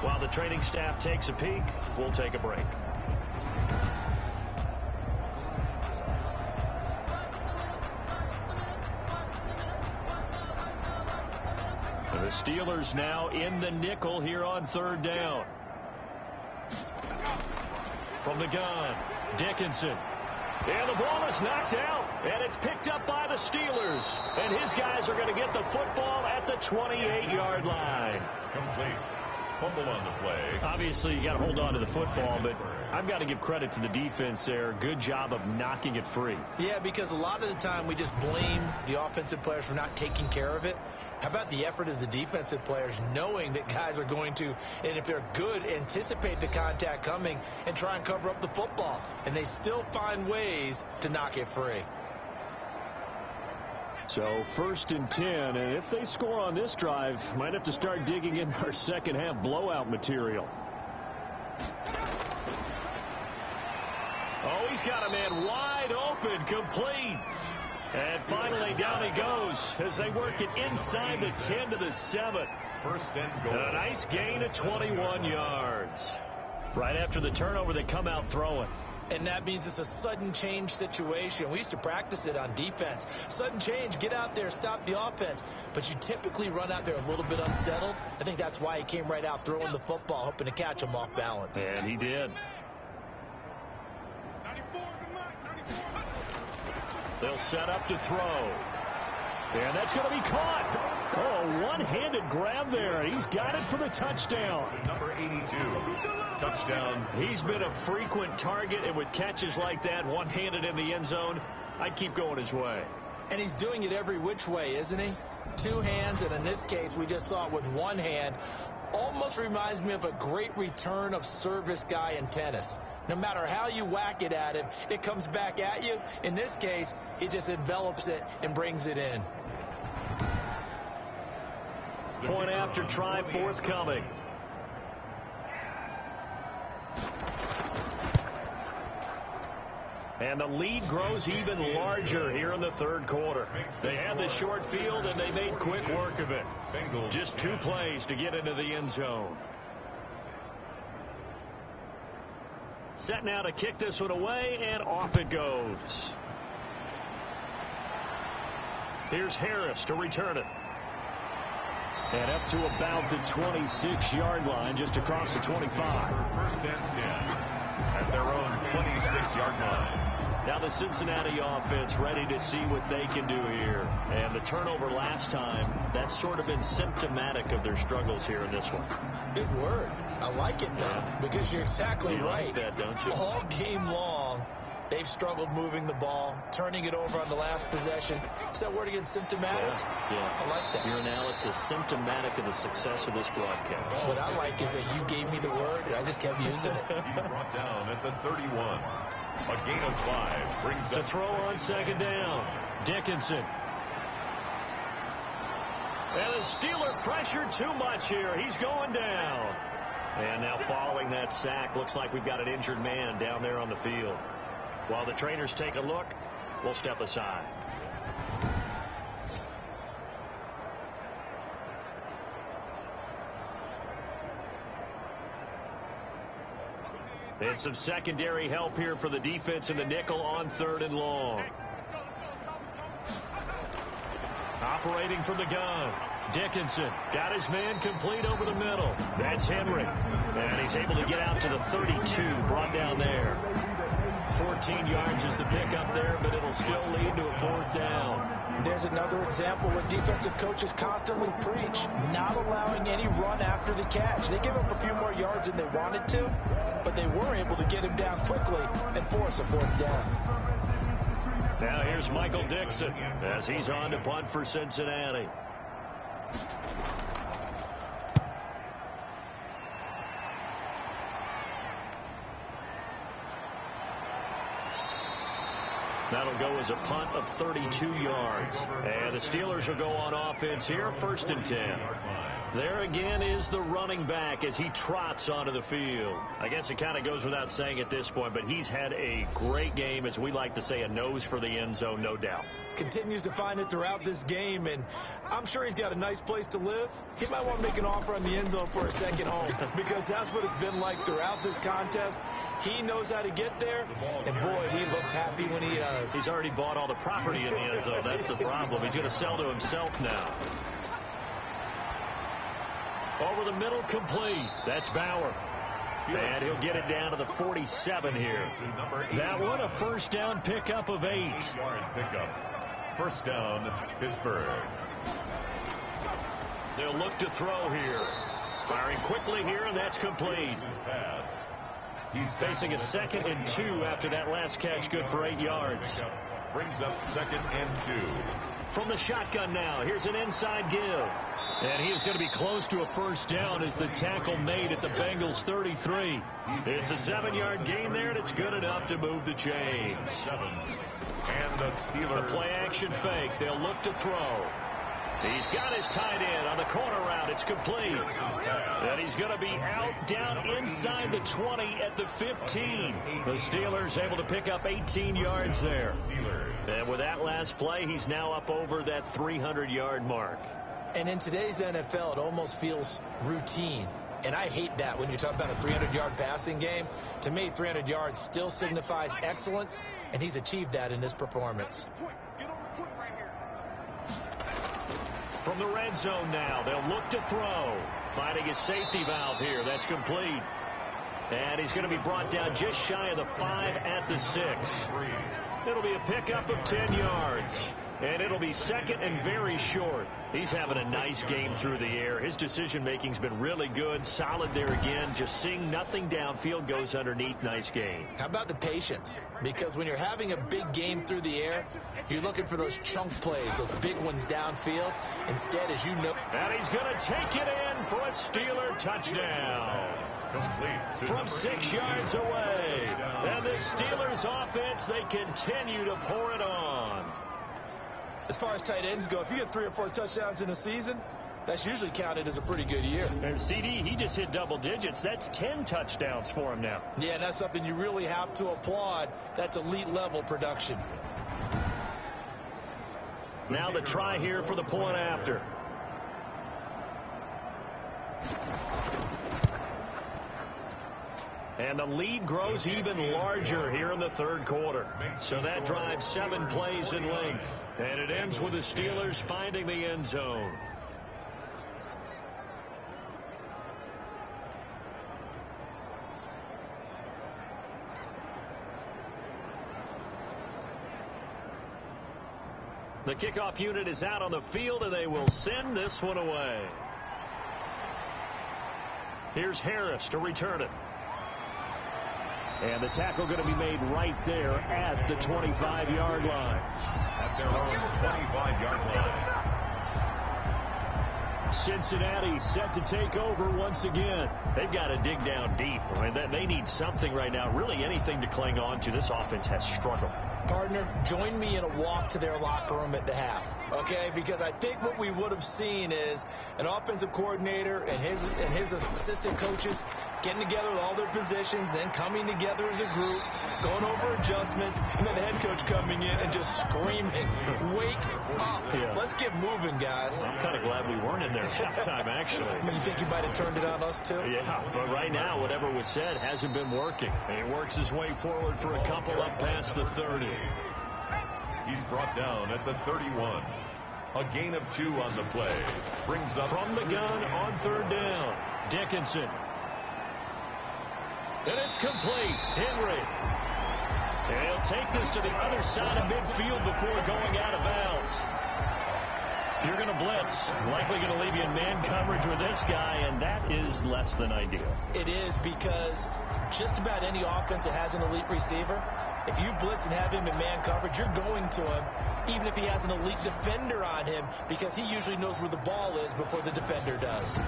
While the training staff takes a peek, we'll take a break. The Steelers now in the nickel here on third down. From the gun, Dickinson. And the ball is knocked out, and it's picked up by the Steelers. And his guys are going to get the football at the 28-yard line. Complete. Fumble on the play. Obviously, you got to hold on to the football, but I've got to give credit to the defense there. Good job of knocking it free. Yeah, because a lot of the time we just blame the offensive players for not taking care of it. How about the effort of the defensive players knowing that guys are going to, and if they're good, anticipate the contact coming and try and cover up the football. And they still find ways to knock it free. So 1st and 10, and if they score on this drive, might have to start digging in our second half blowout material. Oh, he's got a man wide open, complete. And finally down he goes as they work it inside the 10 to the 7. First and goal. A nice gain of 21 yards. Right after the turnover, they come out throwing. And that means it's a sudden change situation. We used to practice it on defense. Sudden change, get out there, stop the offense. But you typically run out there a little bit unsettled. I think that's why he came right out throwing the football, hoping to catch him off balance. And he did. They'll set up to throw. And that's going to be caught. Oh, one-handed grab there. He's got it for the touchdown. Number 82. Touchdown. He's been a frequent target, and with catches like that, one-handed in the end zone, I'd keep going his way. And he's doing it every which way, isn't he? Two hands, and in this case, we just saw it with one hand. Almost reminds me of a great return of service guy in tennis. No matter how you whack it at him, it comes back at you. In this case, he just envelops it and brings it in. Point after try forthcoming. And the lead grows even larger here in the third quarter. They had the short field, and they made quick work of it. Just 2 plays to get into the end zone. Set now to kick this one away, and off it goes. Here's Harris to return it. And up to about the 26-yard line, just across the 25. First and 10 at their own 26-yard line. Now the Cincinnati offense ready to see what they can do here. And the turnover last time, that's sort of been symptomatic of their struggles here in this one. Big word. I like it, though, because you're exactly right. Like that, don't you? All game long, they've struggled moving the ball, turning it over on the last possession. Is that word again, symptomatic? Yeah. I like that. Your analysis, symptomatic of the success of this broadcast. What I like is that you gave me the word, and I just kept using it. He's brought down at the 31. A gain of 5 brings to throw on second down. Dickinson. And the Steeler pressure too much here. He's going down. And now following that sack, looks like we've got an injured man down there on the field. While the trainers take a look, we'll step aside. And some secondary help here for the defense in the nickel on 3rd and long. Operating from the gun. Dickinson got his man complete over the middle. That's Henry. And he's able to get out to the 32, brought down there. 14 yards is the pickup there, but it'll still lead to a 4th down. There's another example where defensive coaches constantly preach, not allowing any run after the catch. They give up a few more yards than they wanted to, but they were able to get him down quickly and force a 4th down. Now here's Michael Dixon as he's on to punt for Cincinnati. That'll go as a punt of 32 yards. And the Steelers will go on offense here, 1st and 10. There again is the running back as he trots onto the field. I guess it kind of goes without saying at this point, but he's had a great game, as we like to say, a nose for the end zone, no doubt. continues to find it throughout this game, and I'm sure he's got a nice place to live. He might want to make an offer on the end zone for a second home because that's what it's been like throughout this contest. He knows how to get there, and boy, he looks happy when he does. He's already bought all the property in the end zone. That's the problem. He's going to sell to himself now. Over the middle, complete. That's Bauer. And he'll get it down to the 47 here. That one, a first down pickup of 8. 8-yard pickup. First down, Pittsburgh. They'll look to throw here. Firing quickly here, and that's complete. He's facing a 2nd and 2 after that last catch, good for 8 yards. Brings up 2nd and 2. From the shotgun now, here's an inside give. And he is going to be close to a first down as the tackle made at the Bengals 33. It's a 7-yard gain there, and it's good enough to move the chains. 7. And the Steelers. The play action fake. They'll look to throw. He's got his tight end on the corner route. It's complete. And he's going to be out down inside the 20 at the 15. The Steelers able to pick up 18 yards there. And with that last play, he's now up over that 300-yard mark. And in today's NFL, it almost feels routine. And I hate that when you talk about a 300-yard passing game. To me, 300 yards still signifies excellence, and he's achieved that in this performance. From the red zone now, they'll look to throw. Finding his safety valve here. That's complete. And he's going to be brought down just shy of the 5 at the 6. It'll be a pickup of 10 yards. And it'll be 2nd and very short. He's having a nice game through the air. His decision-making's been really good. Solid there again. Just seeing nothing downfield, goes underneath. Nice game. How about the patience? Because when you're having a big game through the air, you're looking for those chunk plays, those big ones downfield. Instead, as you know... And he's going to take it in for a Steeler touchdown. From 6 yards away. And the Steelers offense, they continue to pour it on. As far as tight ends go, if you get 3 or 4 touchdowns in a season, that's usually counted as a pretty good year. And CD, he just hit double digits. That's 10 touchdowns for him now. Yeah, and that's something you really have to applaud. That's elite level production. Now the try here for the point after. And the lead grows even larger here in the 3rd quarter. So that drives 7 plays in length. And it ends with the Steelers finding the end zone. The kickoff unit is out on the field, and they will send this one away. Here's Harris to return it. And the tackle going to be made right there at the 25-yard line. At their own 25-yard line. Cincinnati set to take over once again. They've got to dig down deep. I mean, they need something right now, really anything to cling on to. This offense has struggled. Partner, join me in a walk to their locker room at the half, okay? Because I think what we would have seen is an offensive coordinator and his assistant coaches getting together with all their positions, then coming together as a group, going over adjustments, and then the head coach coming in and just screaming, "Wake up. Yeah. Let's get moving, guys." I'm kind of glad we weren't in there at halftime, actually. I mean, you think you might have turned it on us, too? Yeah, but right now, whatever was said hasn't been working. And he works his way forward for a couple up past the 30. He's brought down at the 31. A gain of 2 on the play. Brings up from the gun on 3rd down. Dickinson. And it's complete. Henry. And he'll take this to the other side of midfield before going out of bounds. If you're going to blitz, likely going to leave you in man coverage with this guy, and that is less than ideal. It is, because just about any offense that has an elite receiver, if you blitz and have him in man coverage, you're going to him, even if he has an elite defender on him, because he usually knows where the ball is before the defender does.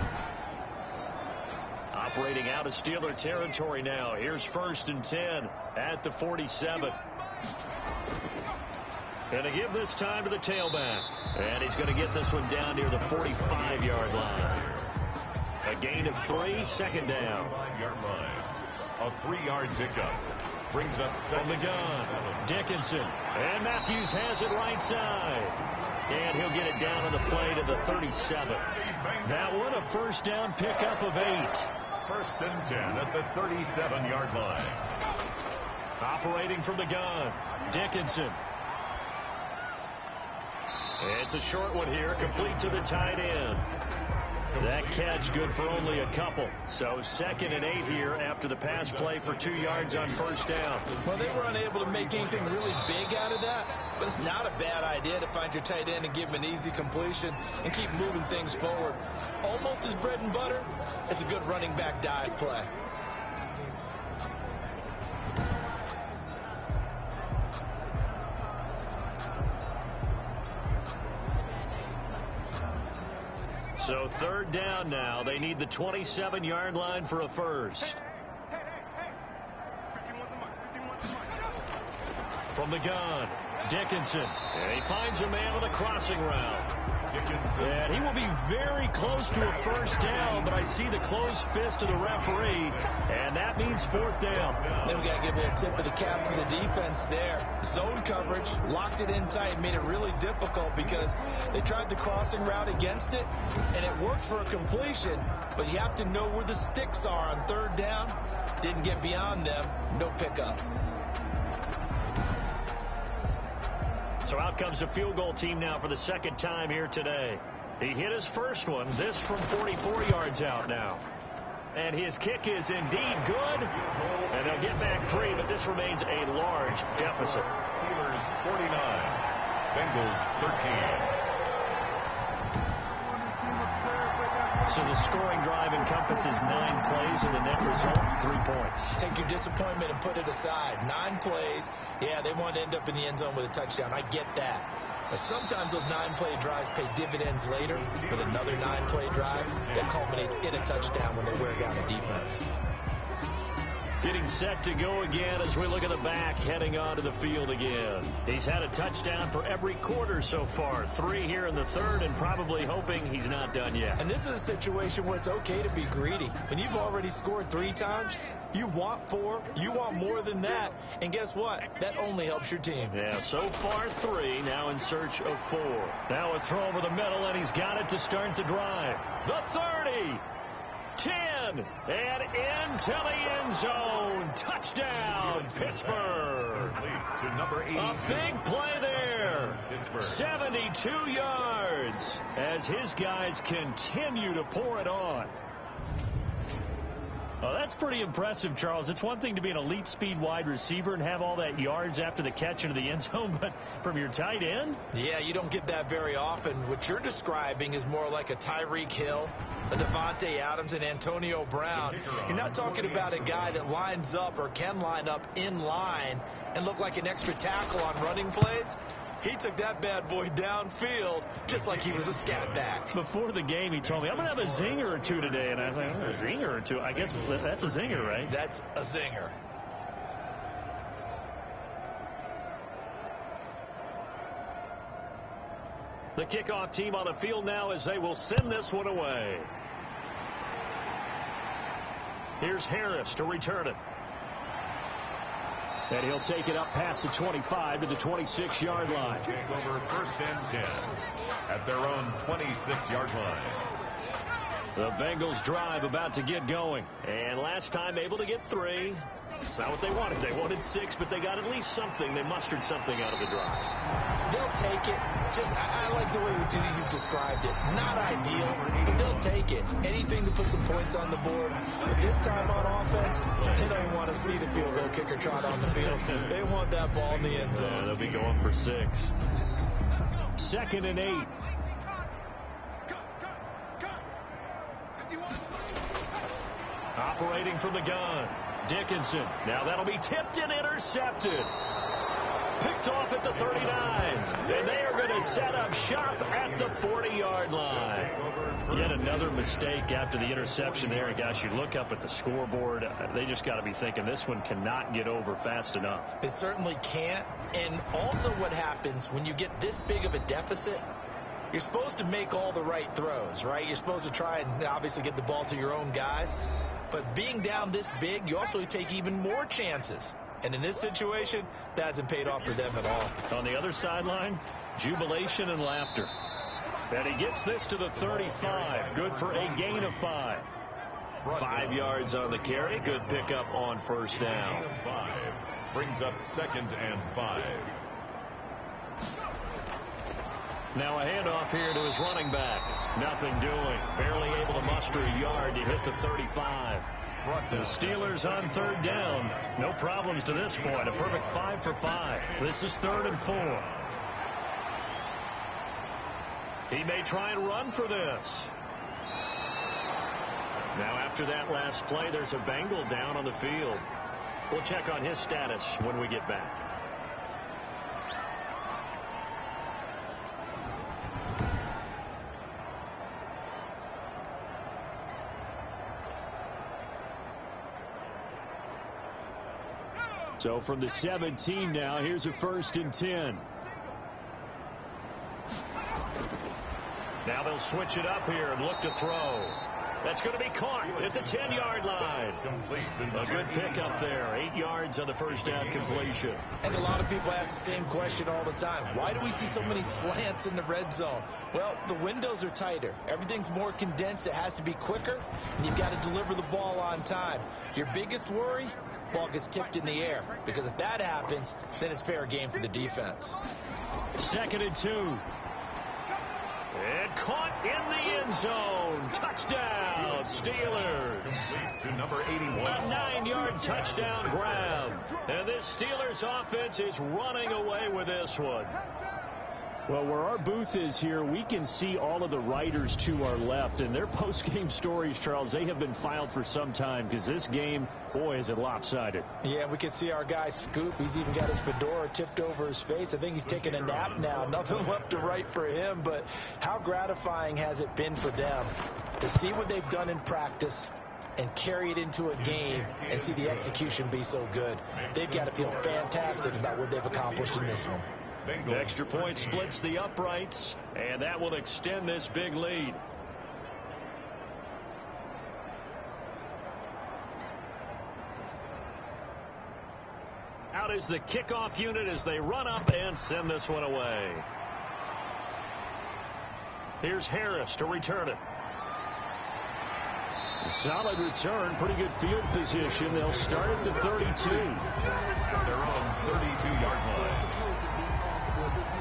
Operating out of Steeler territory now. Here's 1st and 10 at the 47. And to give this time to the tailback. And he's going to get this one down near the 45-yard line. A gain of 3, 2nd down. 5-yard line. A 3-yard pickup. Brings up from the gun. Dickinson. And Matthews has it right side. And he'll get it down on the play to the 37. That one a first down pickup of 8. 1st and 10 at the 37-yard line. Operating from the gun. Dickinson. It's a short one here, complete to the tight end. That catch good for only a couple. So 2nd and 8 here after the pass play for 2 yards on first down. Well, they were unable to make anything really big out of that, but it's not a bad idea to find your tight end and give him an easy completion and keep moving things forward. Almost his bread and butter. It's a good running back dive play. So 3rd down now. They need the 27-yard line for a first. From the gun, Dickinson. And he finds a man on the crossing route. And he will be very close to a first down, but I see the closed fist of the referee, and that means 4th down. Then we got to give a little tip of the cap to the defense there. Zone coverage, locked it in tight, made it really difficult because they tried the crossing route against it, and it worked for a completion, but you have to know where the sticks are on 3rd down. Didn't get beyond them, no pickup. So out comes the field goal team now for the 2nd time here today. He hit his first one, this from 44 yards out now. And his kick is indeed good. And they'll get back 3, but this remains a large deficit. Steelers 49, Bengals 13. So the scoring drive encompasses 9 plays, and the net result, 3 points. Take your disappointment and put it aside. 9 plays. Yeah, they want to end up in the end zone with a touchdown. I get that. But sometimes those 9-play drives pay dividends later with another 9-play drive that culminates in a touchdown when they wear down the defense. Getting set to go again as we look at the back, heading onto the field again. He's had a touchdown for every quarter so far. 3 here in the 3rd, and probably hoping he's not done yet. And this is a situation where it's okay to be greedy. When you've already scored 3 times, you want 4, you want more than that. And guess what? That only helps your team. Yeah, so far 3, now in search of 4. Now a throw over the middle, and he's got it to start the drive. The 30. 10, and into the end zone. Touchdown, Pittsburgh. To number 8. A big play there. 72 yards as his guys continue to pour it on. Oh, that's pretty impressive, Charles. It's one thing to be an elite speed wide receiver and have all that yards after the catch into the end zone, but from your tight end? Yeah, you don't get that very often. What you're describing is more like a Tyreek Hill, a Devontae Adams, and Antonio Brown. You're not talking about a guy that lines up or can line up in line and look like an extra tackle on running plays. He took that bad boy downfield just like he was a scat back. Before the game, he told me, I'm going to have a zinger or 2 today. And I was like, a zinger or 2? I guess that's a zinger, right? That's a zinger. The kickoff team on the field now as they will send this one away. Here's Harris to return it. And he'll take it up past the 25 to the 26-yard line. Take over 1st and 10 at their own 26-yard line. The Bengals drive about to get going. And last time able to get 3. It's not what they wanted. They wanted 6, but they got at least something. They mustered something out of the drive. They'll take it. I like the way you described it. Not ideal, but they'll take it. Anything to put some points on the board. But this time on offense, they don't want to see the field goal kicker trot on the field. They want that ball in the end zone. Yeah, they'll be going for 6. 2nd and 8. Operating from the gun. Dickinson. Now that'll be tipped and intercepted. Picked off at the 39. And they are going to set up shop at the 40-yard line. Yet another mistake after the interception there. And guys, you look up at the scoreboard. They just got to be thinking this one cannot get over fast enough. It certainly can't. And also what happens when you get this big of a deficit, you're supposed to make all the right throws, right? You're supposed to try and obviously get the ball to your own guys. But being down this big, you also take even more chances. And in this situation, that hasn't paid off for them at all. On the other sideline, jubilation and laughter. And he gets this to the 35. Good for a gain of 5. 5 yards on the carry. Good pickup on first down. 5 brings up 2nd and 5. Now a handoff here to his running back. Nothing doing. Barely able to muster a yard to hit the 35. The Steelers on 3rd down. No problems to this point. A perfect 5 for 5. This is 3rd and 4. He may try and run for this. Now after that last play, there's a Bengal down on the field. We'll check on his status when we get back. So from the 17 now, here's a 1st and 10. Now they'll switch it up here and look to throw. That's going to be caught at the 10-yard line. A good pickup there. 8 yards on the first down completion. And a lot of people ask the same question all the time. Why do we see so many slants in the red zone? Well, the windows are tighter. Everything's more condensed. It has to be quicker, and you've got to deliver the ball on time. Your biggest worry? Ball gets tipped in the air. Because if that happens, then it's fair game for the defense. 2nd and 2. And caught in the end zone. Touchdown, Steelers. To number 81. A 9-yard touchdown grab. And this Steelers offense is running away with this one. Well, where our booth is here, we can see all of the writers to our left. And their post-game stories, Charles, they have been filed for some time because this game, boy, is it lopsided. Yeah, we can see our guy Scoop. He's even got his fedora tipped over his face. I think he's taking a nap now. Nothing left to write for him. But how gratifying has it been for them to see what they've done in practice and carry it into a game and see the execution be so good? They've got to feel fantastic about what they've accomplished in this one. The extra point splits the uprights, and that will extend this big lead. Out is the kickoff unit as they run up and send this one away. Here's Harris to return it. A solid return, pretty good field position. They'll start at the 32. At their own 32-yard line.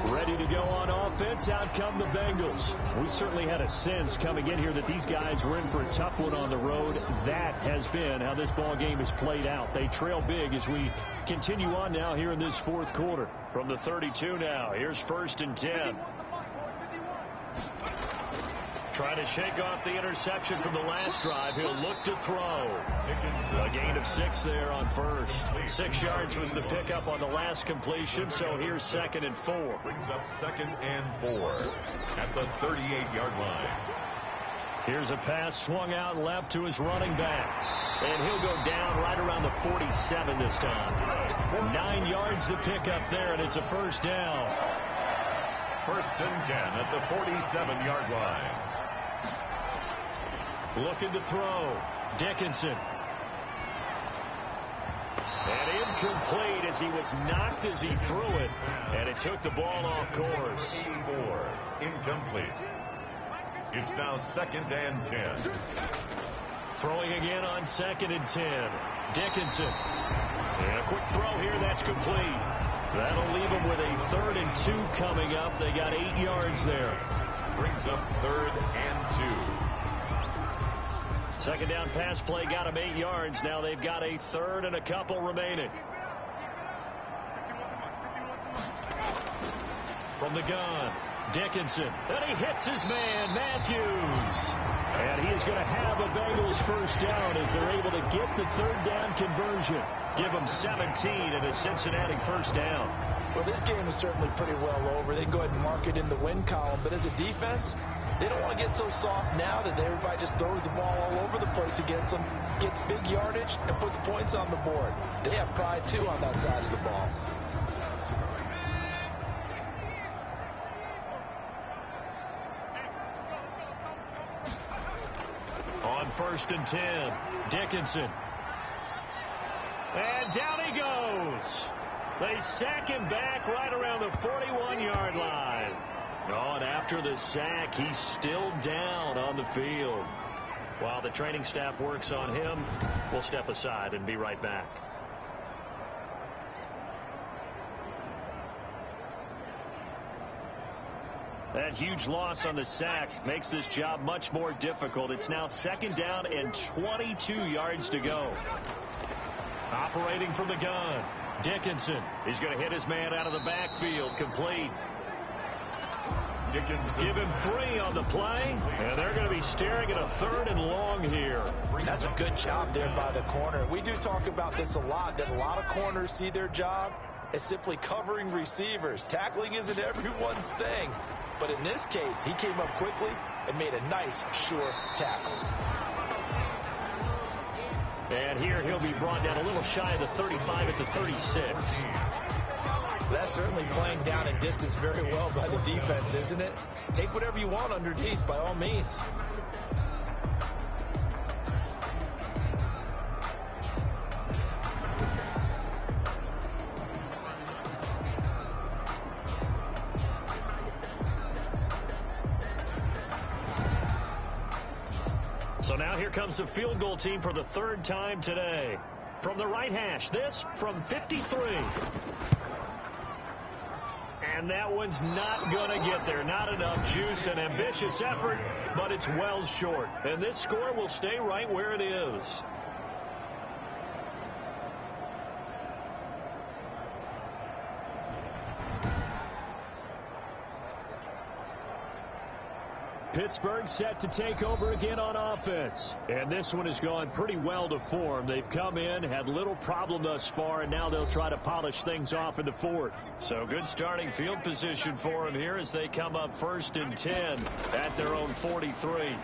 Ready to go on offense. Out come the Bengals. We certainly had a sense coming in here that these guys were in for a tough one on the road. That has been how this ball game has played out. They trail big as we continue on now here in this 4th quarter. From the 32 now, here's 1st and 10. Trying to shake off the interception from the last drive. He'll look to throw. A gain of 6 there on first. 6 yards was the pickup on the last completion, so here's 2nd and 4. Brings up 2nd and 4 at the 38-yard line. Here's a pass swung out left to his running back. And he'll go down right around the 47 this time. 9 yards the pickup there, and it's a first down. 1st and 10 at the 47-yard line. Looking to throw. Dickinson. And incomplete as he was knocked as he threw it. And it took the ball off course. 84. Incomplete. It's now 2nd and 10. Throwing again on 2nd and 10. Dickinson. And a quick throw here. That's complete. That'll leave them with a 3rd and 2 coming up. They got 8 yards there. Brings up 3rd and 2. 2nd down pass play got them 8 yards. Now they've got a 3rd and a couple remaining. From the gun, Dickinson. And he hits his man, Matthews. And he is going to have a Bengals first down as they're able to get the 3rd down conversion. Give them 17 and a Cincinnati first down. Well, this game is certainly pretty well over. They can go ahead and mark it in the win column. But as a defense, they don't want to get so soft now that everybody just throws the ball all over the place against them, gets big yardage, and puts points on the board. They have pride, too, on that side of the ball. On 1st and 10, Dickinson. And down he goes. They sack him back right around the 41-yard line. Oh, and after the sack, he's still down on the field. While the training staff works on him, we'll step aside and be right back. That huge loss on the sack makes this job much more difficult. It's now 2nd down and 22 yards to go. Operating from the gun, Dickinson. He's going to hit his man out of the backfield, complete. Dickinson. Give him 3 on the play, and they're going to be staring at a 3rd and long here. That's a good job there by the corner. We do talk about this a lot, that a lot of corners see their job as simply covering receivers. Tackling isn't everyone's thing. But in this case, he came up quickly and made a nice, sure tackle. And here he'll be brought down a little shy of the 35 at the 36. That's certainly playing down and distance very well by the defense, isn't it? Take whatever you want underneath, by all means. So now here comes the field goal team for the 3rd time today. From the right hash, this from 53. And that one's not going to get there. Not enough juice and ambitious effort, but it's well short. And this score will stay right where it is. Pittsburgh set to take over again on offense. And this one has gone pretty well to form. They've come in, had little problem thus far, and now they'll try to polish things off in the 4th. So good starting field position for them here as they come up 1st and 10 at their own 43.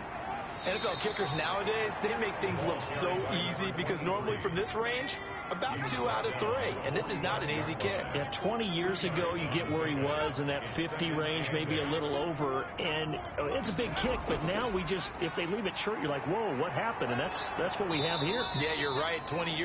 NFL kickers nowadays, they make things look so easy because normally from this range, about 2 out of 3. And this is not an easy kick. Yeah, 20 years ago, you get where he was in that 50 range, maybe a little over. And it's a big kick, but now we just, if they leave it short, you're like, whoa, what happened? And that's what we have here. Yeah, you're right. 20 years